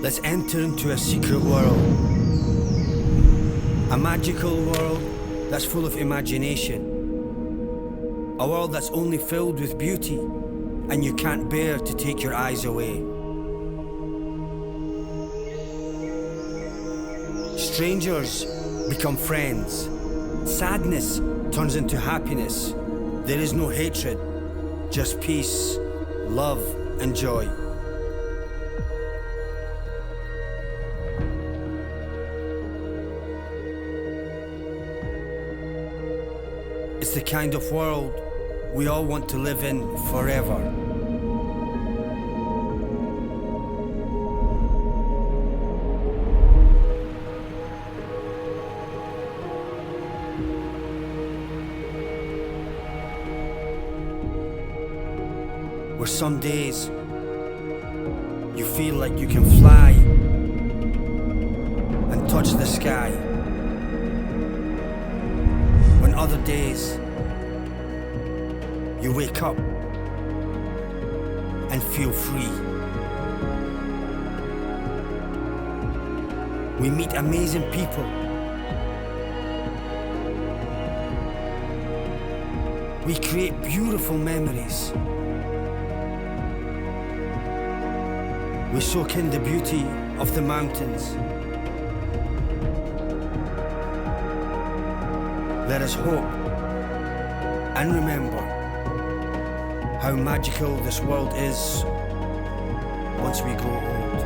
Let's enter into a secret world. A magical world that's full of imagination. A world that's only filled with beauty, and you can't bear to take your eyes away. Strangers become friends. Sadness turns into happiness. There is no hatred, just peace, love, and joy. It's the kind of world we all want to live in forever. Where some days you feel like you can fly and touch the sky, when other days you wake up and feel free. We meet amazing people. We create beautiful memories. We soak in the beauty of the mountains. Let us hope and remember how magical this world is once we grow old.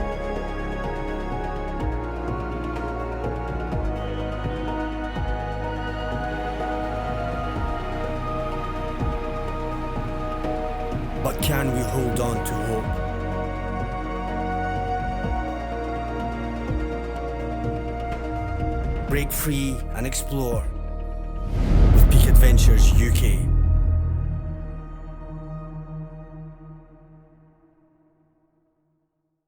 But can we hold on to hope? Break free and explore with Peak Adventures UK.